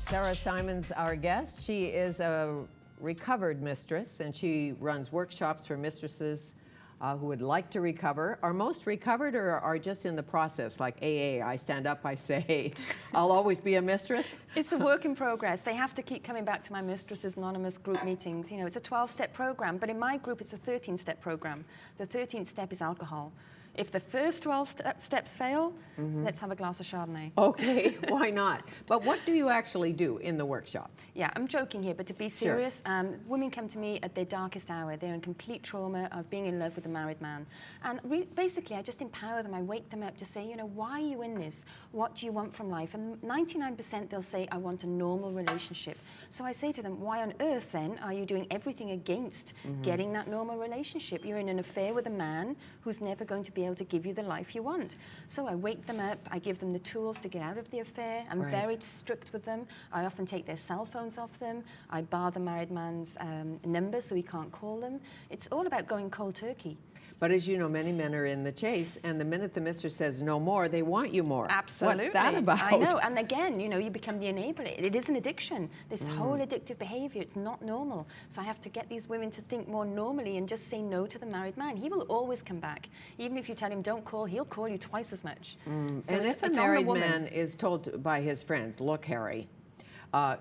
Sarah Symonds, our guest. She is a recovered mistress, and she runs workshops for mistresses who would like to recover. Are most recovered or are just in the process, like AA? I stand up, I say, I'll always be a mistress? It's a work in progress. They have to keep coming back to my Mistresses Anonymous group meetings. You know, it's a 12-step program, but in my group, it's a 13-step program. The 13th step is alcohol. If the first 12 steps fail, let's have a glass of Chardonnay. Okay, why not? But what do you actually do in the workshop? Yeah, I'm joking here, but to be serious, women come to me at their darkest hour. They're in complete trauma of being in love with a married man. And basically, I just empower them. I wake them up to say, you know, why are you in this? What do you want from life? And 99% they'll say, I want a normal relationship. So I say to them, why on earth, then, are you doing everything against getting that normal relationship? You're in an affair with a man who's never going to be able to give you the life you want. So I wake them up, I give them the tools to get out of the affair. I'm very strict with them. I often take their cell phones off them. I bar the married man's number so he can't call them. It's all about going cold turkey. But as you know, many men are in the chase, and the minute the mistress says no more, they want you more. Absolutely. What's that about? I know, and again, you know, you become the enabler. It is an addiction. This whole addictive behavior, it's not normal. So I have to get these women to think more normally and just say no to the married man. He will always come back. Even if you tell him don't call, he'll call you twice as much. So and if a married man is told by his friends, look, Harry,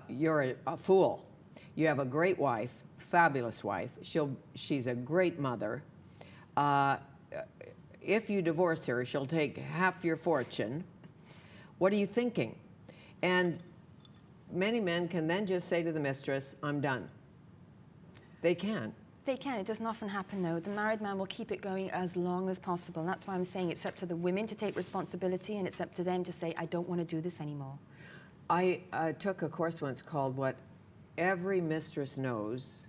you're a fool. You have a great wife, fabulous wife. She's a great mother. If you divorce her, she'll take half your fortune. What are you thinking? And many men can then just say to the mistress, I'm done. They can. They can. It doesn't often happen, though. The married man will keep it going as long as possible. And that's why I'm saying it's up to the women to take responsibility, and it's up to them to say, I don't want to do this anymore. I took a course once called What Every Mistress Knows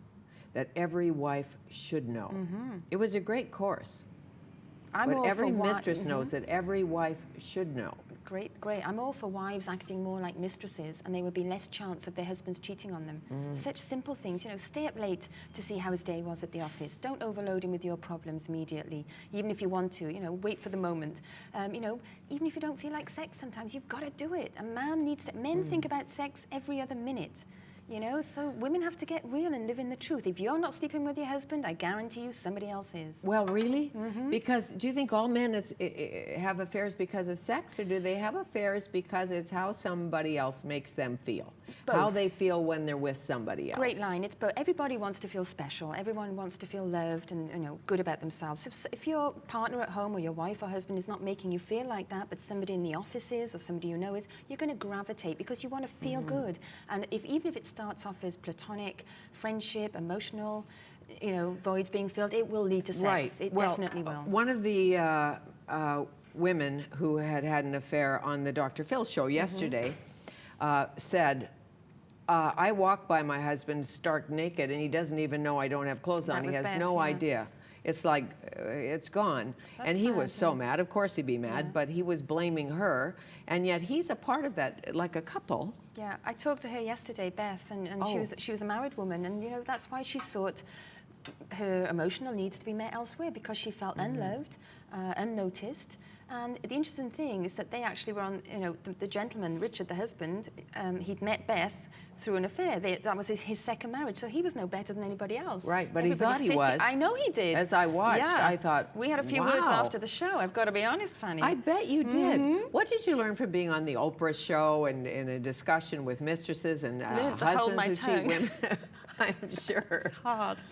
That Every Wife Should Know. It was a great course. But every mistress knows that every wife should know. Great, great. I'm all for wives acting more like mistresses, and there would be less chance of their husbands cheating on them. Such simple things, you know, stay up late to see how his day was at the office. Don't overload him with your problems immediately, even if you want to, you know, wait for the moment. You know, even if you don't feel like sex sometimes, you've got to do it. A man needs to, men think about sex every other minute. You know, so women have to get real and live in the truth. If you're not sleeping with your husband, I guarantee you somebody else is. Well, really? Because do you think all men have affairs because of sex, or do they have affairs because it's how somebody else makes them feel? Both. How they feel when they're with somebody else? Great line. It's both. Everybody wants to feel special. Everyone wants to feel loved and, you know, good about themselves. If your partner at home or your wife or husband is not making you feel like that, but somebody in the office is or somebody you know is, you're going to gravitate because you want to feel good. And even if it starts off as platonic, friendship, emotional, you know, voids being filled, it will lead to sex. Right. It definitely will. One of the women who had an affair on the Dr. Phil show yesterday said, I walk by my husband stark naked and he doesn't even know I don't have clothes on. He has no idea. It's like, it's gone. And he was so mad. Of course he'd be mad, but he was blaming her. And yet he's a part of that, like a couple. Yeah, I talked to her yesterday, Beth, and she was a married woman. And, you know, that's why she sought her emotional needs to be met elsewhere, because she felt unloved, unnoticed. And the interesting thing is that they actually were on, you know, the gentleman, Richard, the husband, he'd met Beth through an affair. That was his second marriage, so he was no better than anybody else. Right, but he thought he was. I know he did. As I watched, I thought, we had a few words after the show, I've got to be honest, Fanny. I bet you did. What did you learn from being on the Oprah show and in a discussion with mistresses and husbands who cheat women? I'm sure. It's hard.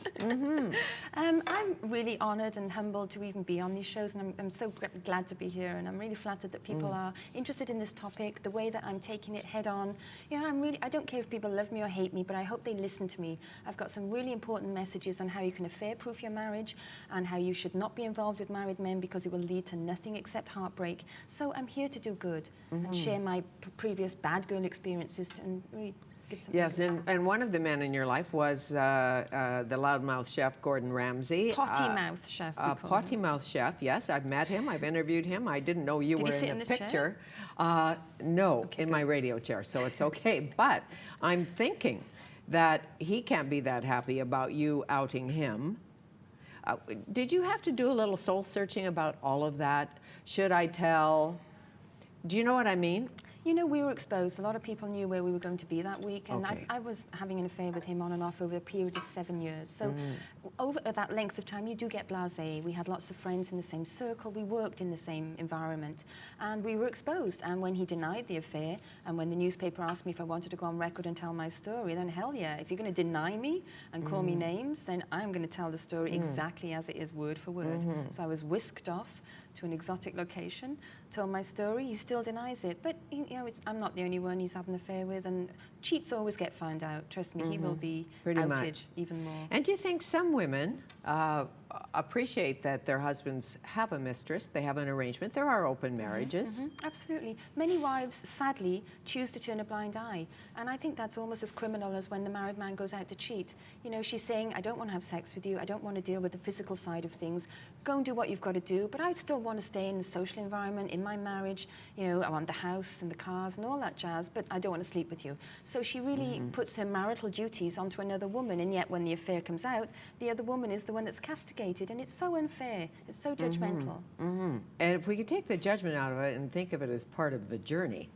I'm really honoured and humbled to even be on these shows, and I'm so glad to be here, and I'm really flattered that people are interested in this topic, the way that I'm taking it head on. You know, I don't care if people love me or hate me, but I hope they listen to me. I've got some really important messages on how you can affair-proof your marriage and how you should not be involved with married men because it will lead to nothing except heartbreak. So I'm here to do good and share my previous bad girl experiences and really give some. Yes, and one of the men in your life was the loudmouth chef, Gordon Ramsay. Potty-mouth chef. Potty-mouth chef, yes. I've met him. I've interviewed him. I didn't know you were in the picture. No, okay, in my radio chair, so it's okay. But I'm thinking that he can't be that happy about you outing him. Did you have to do a little soul searching about all of that? Should I tell? Do you know what I mean? You know, we were exposed. A lot of people knew where we were going to be that week, and Okay. I was having an affair with him on and off over a period of 7 years. So over that length of time, you do get blasé. We had lots of friends in the same circle. We worked in the same environment, and we were exposed. And when he denied the affair, and when the newspaper asked me if I wanted to go on record and tell my story, then hell yeah. If you're going to deny me and call me names, then I'm going to tell the story exactly as it is, word for word. So I was whisked off to an exotic location, told my story. He still denies it, but you know, I'm not the only one he's had an affair with, and cheats always get found out. Trust me, he will be Pretty outed much. even more. And do you think some women appreciate that their husbands have a mistress, they have an arrangement? There are open marriages. Absolutely. Many wives, sadly, choose to turn a blind eye. And I think that's almost as criminal as when the married man goes out to cheat. You know, she's saying, I don't want to have sex with you. I don't want to deal with the physical side of things. Go and do what you've got to do. But I still want to stay in the social environment, in my marriage. You know, I want the house and the cars and all that jazz, but I don't want to sleep with you. So she really puts her marital duties onto another woman. And yet when the affair comes out, the other woman is the one that's castigated. And it's so unfair. It's so judgmental. And if we could take the judgment out of it and think of it as part of the journey,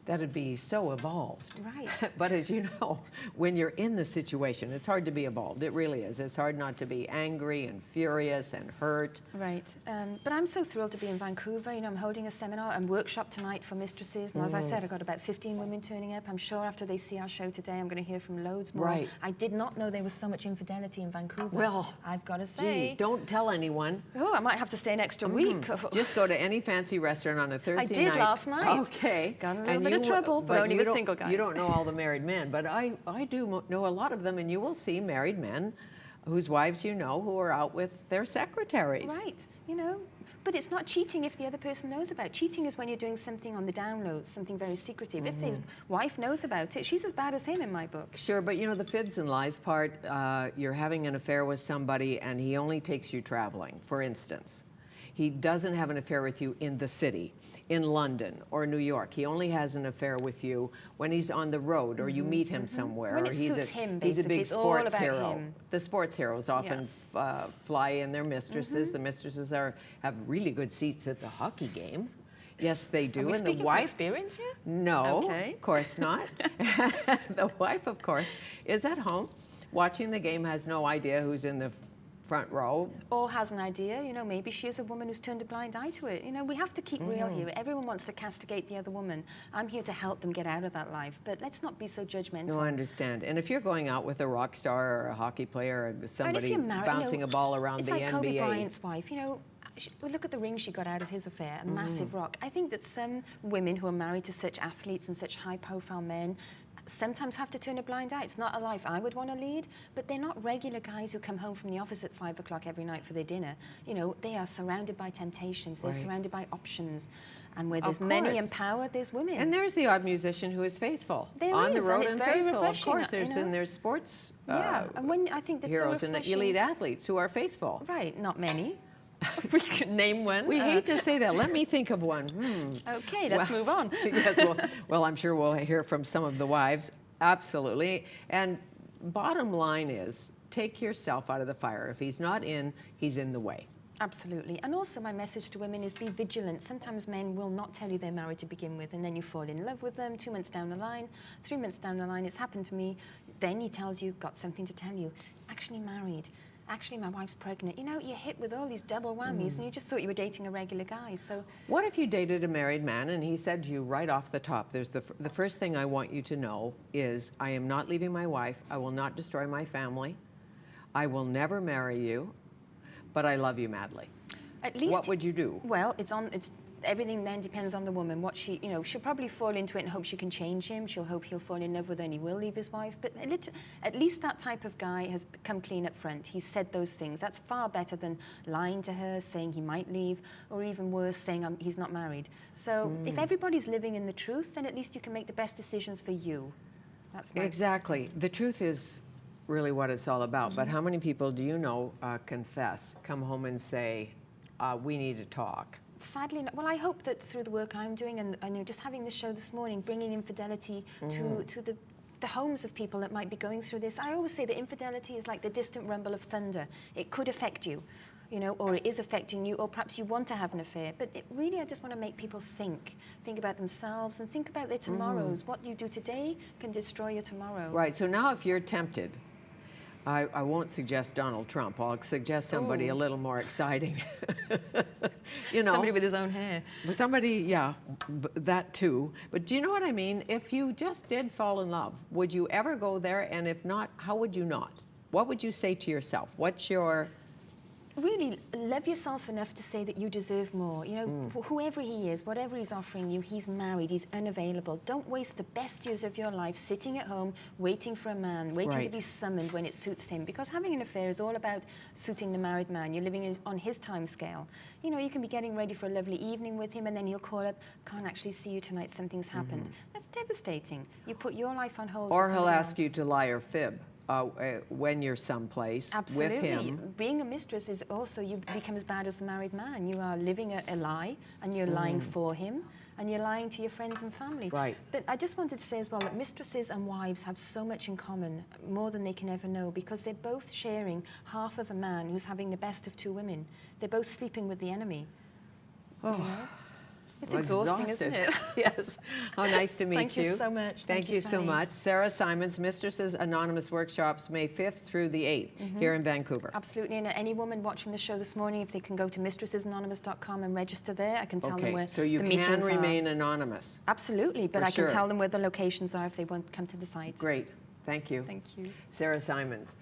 that'd be so evolved. Right. But as you know, when you're in the situation, it's hard to be evolved. It really is. It's hard not to be angry and furious and hurt. Right. But I'm so thrilled to be in Vancouver. You know, I'm holding a seminar and workshop tonight for mistresses. And as I said, I've got about 15 women turning up. I'm sure after they see our show today, I'm going to hear from loads more. Right. I did not know there was so much infidelity in Vancouver. Well, I've got to say. Gee, don't tell anyone. Oh, I might have to stay an extra week. Just go to any fancy restaurant on a Thursday night. I did last night. Okay. Got in a little bit of trouble, but only with single guys. You don't know all the married men, but I do know a lot of them, and you will see married men whose wives you know who are out with their secretaries. Right. You know, but it's not cheating if the other person knows about it. Cheating is when you're doing something on the download, something very secretive. If his wife knows about it, she's as bad as him in my book. Sure, but you know, the fibs and lies part, you're having an affair with somebody and he only takes you traveling, for instance. He doesn't have an affair with you in the city, in London or New York. He only has an affair with you when he's on the road or you meet him somewhere. When or it he's suits him, he's a basically. big It's all sports about hero. him. The sports heroes often fly in their mistresses. The mistresses have really good seats at the hockey game. Yes, they do. Are we and speaking the from wife, experience here? no, Okay. of course not. The wife, of course, is at home watching the game, has no idea who's in the front row. Or has an idea, you know, maybe she is a woman who's turned a blind eye to it. You know, we have to keep real here. Everyone wants to castigate the other woman. I'm here to help them get out of that life, but let's not be so judgmental. No, I understand. And if you're going out with a rock star or a hockey player or somebody you're married, bouncing a ball around it's the like NBA. Kobe Bryant's wife, you know, look at the ring she got out of his affair, a massive rock. I think that some women who are married to such athletes and such high-profile men sometimes have to turn a blind eye. It's not a life I would want to lead, but they're not regular guys who come home from the office at 5 o'clock every night for their dinner. You know, they are surrounded by temptations. They're surrounded by options. And where there's many in power, there's women. And there's the odd musician who is faithful. There on is, the road and it's and very faithful. Of refreshing, course, you there's know? and there's sports And when I think that's heroes so and refreshing. elite athletes who are faithful. Right, not many. We could name one. We hate to say that. Let me think of one. Okay, let's move on. Yes, well, I'm sure we'll hear from some of the wives. Absolutely. And bottom line is, take yourself out of the fire. If he's not in, he's in the way. Absolutely. And also my message to women is be vigilant. Sometimes men will not tell you they're married to begin with, and then you fall in love with them 2 months down the line, 3 months down the line. It's happened to me. Then he tells you, got something to tell you. Actually married. Actually, my wife's pregnant. You know, you're hit with all these double whammies, and you just thought you were dating a regular guy. So, what if you dated a married man and he said to you right off the top, there's the first thing I want you to know is I am not leaving my wife. I will not destroy my family. I will never marry you, but I love you madly. at least What would you do? Well, everything then depends on the woman. What she'll probably fall into it and hope she can change him. She'll hope he'll fall in love with her and he will leave his wife. But at least that type of guy has come clean up front. He's said those things. That's far better than lying to her, saying he might leave, or even worse, saying he's not married. So if everybody's living in the truth, then at least you can make the best decisions for you. That's my Exactly. The truth is really what it's all about. But how many people do you know confess, come home and say, we need to talk? Sadly, not. Well, I hope that through the work I'm doing and just having this show this morning, bringing infidelity to the homes of people that might be going through this. I always say that infidelity is like the distant rumble of thunder. It could affect you. or it is affecting you, or perhaps you want to have an affair. But really, I just want to make people think about themselves and think about their tomorrows. What you do today can destroy your tomorrow. Right, so now if you're tempted, I won't suggest Donald Trump. I'll suggest somebody a little more exciting. Somebody with his own hair. Somebody, yeah, that too. But do you know what I mean? If you just did fall in love, would you ever go there? And if not, how would you not? What would you say to yourself? What's your... Really, love yourself enough to say that you deserve more. Whoever he is, whatever he's offering you, he's married, he's unavailable. Don't waste the best years of your life sitting at home, waiting for a man, waiting to be summoned when it suits him. Because having an affair is all about suiting the married man. You're living on his time scale. You can be getting ready for a lovely evening with him, and then he'll call up, can't actually see you tonight, something's happened. That's devastating. You put your life on hold. Or he'll ask you to lie or fib. When you're someplace with him. Being a mistress is also, you become as bad as the married man. You are living a lie, and you're lying for him, and you're lying to your friends and family. Right. But I just wanted to say as well that mistresses and wives have so much in common, more than they can ever know, because they're both sharing half of a man who's having the best of two women. They're both sleeping with the enemy. Oh. It's exhausting, isn't it? Yes. How nice to meet you. Thank you so much. Thank you so much. Sarah Symonds, Mistresses Anonymous Workshops, May 5th through the 8th here in Vancouver. Absolutely. And any woman watching the show this morning, if they can go to mistressesanonymous.com and register there, I can tell them where so you the can meetings remain anonymous. Absolutely. But I can tell them where the locations are if they want to come to the site. Great. Thank you. Thank you. Sarah Symonds.